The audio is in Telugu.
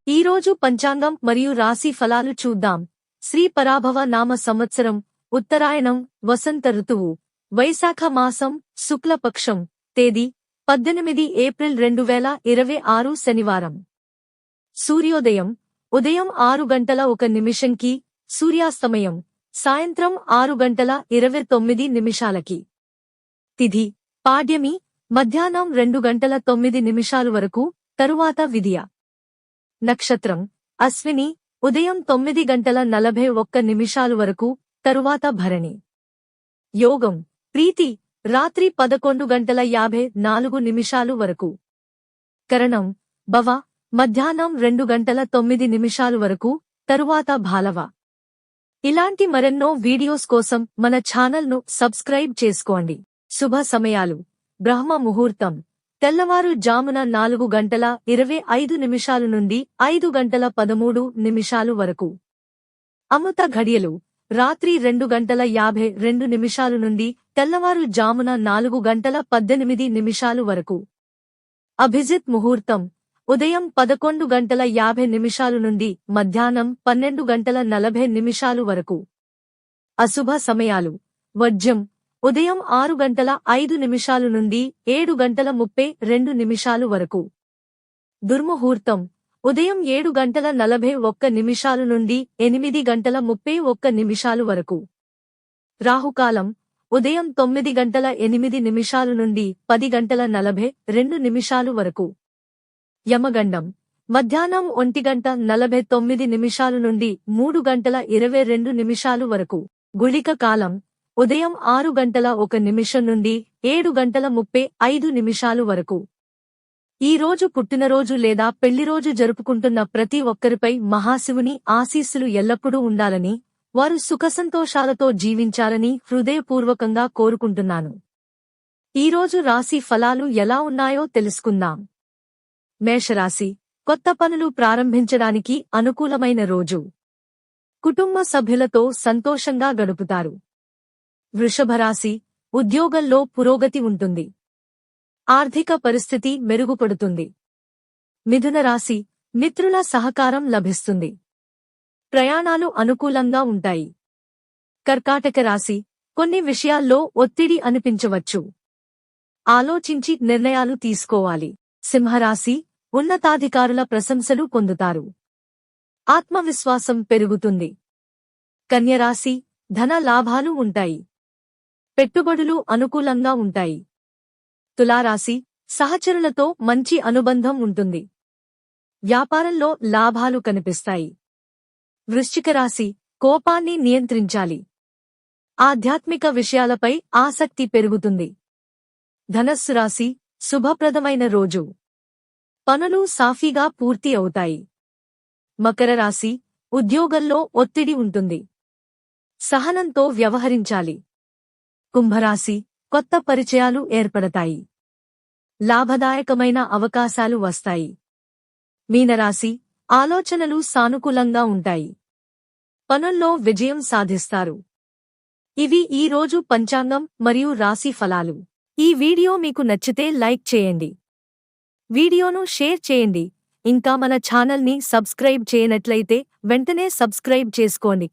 ఈ రోజు పంచాంగం మరియు రాశి ఫలాలు చూద్దాం. శ్రీ పరాభవ నామ సంవత్సరం, ఉత్తరాయణం, వసంత ఋతువు, వైశాఖ మాసం, శుక్లపక్షం, తేదీ 18 ఏప్రిల్ 2026 శనివారం. సూర్యోదయం ఉదయం 6:01 సూర్యాస్తమయం సాయంత్రం 6:29 తిథి పాడ్యమి మధ్యాహ్నం 2:09 వరకు, తరువాత విదియ. నక్షత్రం అశ్విని ఉదయం 9:41 వరకు, తరువాత భరణి. యోగం ప్రీతి రాత్రి 11:54 వరకు. కరణం భవ మధ్యాహ్నం 2:09 వరకు, తరువాత భాలవ. ఇలాంటి మరెన్నో వీడియోస్ కోసం మన ఛానల్ను సబ్స్క్రైబ్ చేసుకోండి. శుభ సమయాలు. బ్రహ్మ ముహూర్తం తెల్లవారు జామున 4:25 నుండి 5:13 వరకు. అమృత ఘడియలు రాత్రి 2:52 నుండి తెల్లవారు జామున 4:18 వరకు. అభిజిత్ ముహూర్తం ఉదయం 11:50 నుండి మధ్యాహ్నం 12:40 వరకు. అశుభ సమయాలు వర్జ్యం ఉదయం 6:05 నుండి 7:32 వరకు. దుర్ముహూర్తం ఉదయం 7:41 నుండి 8:31 వరకు. రాహుకాలం ఉదయం 9:08 నుండి 10:42 వరకు. యమగండం మధ్యాహ్నం 1:49 నుండి 3:22 వరకు. గుళిక కాలం ఉదయం 6:01 నుండి 7:35 వరకు. ఈ రోజు పుట్టినరోజు లేదా పెళ్లిరోజు జరుపుకుంటున్న ప్రతి ఒక్కరిపై మహాశివుని ఆశీస్సులు ఎల్లప్పుడూ ఉండాలని, వారు సుఖసంతోషాలతో జీవించాలని హృదయపూర్వకంగా కోరుకుంటున్నాను. ఈరోజు రాశి ఫలాలు ఎలా ఉన్నాయో తెలుసుకుందాం. మేషరాశి కొత్త పనులు ప్రారంభించడానికి అనుకూలమైన రోజు. కుటుంబ సభ్యులతో సంతోషంగా గడుపుతారు. వృషభరాశి ఉద్యోగంలో పురోగతి ఉంటుంది. ఆర్థిక పరిస్థితి మెరుగుపడుతుంది. మిథున రాశి మిత్రుల సహకారం లభిస్తుంది. ప్రయాణాలు అనుకూలంగా ఉంటాయి. కర్కాటక రాశి కొన్ని విషయాల్లో ఒత్తిడి అనిపించవచ్చు. ఆలోచించి నిర్ణయాలు తీసుకోవాలి. సింహరాశి ఉన్నతాధికారుల ప్రశంసలు పొందుతారు. ఆత్మవిశ్వాసం పెరుగుతుంది. కన్యరాశి ధన లాభాలు ఉంటాయి. పెట్టుబడులు అనుకూలంగా ఉంటాయి. తులారాశి సహచరులతో మంచి అనుబంధం ఉంటుంది. వ్యాపారంలో లాభాలు కనిపిస్తాయి. వృశ్చిక రాశి కోపాన్ని నియంత్రించాలి. ఆధ్యాత్మిక విషయాలపై ఆసక్తి పెరుగుతుంది. ధనస్సు రాశి శుభప్రదమైన రోజు. పనులు సాఫీగా పూర్తి అవుతాయి. మకర రాశి ఉద్యోగంలో ఒత్తిడి ఉంటుంది. సహనంతో వ్యవహరించాలి. కుంభరాశి కొత్త పరిచయాలు ఏర్పడతాయి. లాభదాయకమైన అవకాశాలు వస్తాయి. మీనరాశి ఆలోచనలు సానుకూలంగా ఉంటాయి. పనుల్లో విజయం సాధిస్తారు. ఇవి ఈ రోజు పంచాంగం మరియు రాశి ఫలాలు. ఈ వీడియో మీకు నచ్చితే లైక్ చేయండి. వీడియోను షేర్ చేయండి. ఇంకా మన ఛానల్ని సబ్స్క్రైబ్ చేయనట్లయితే వెంటనే సబ్స్క్రైబ్ చేసుకోండి.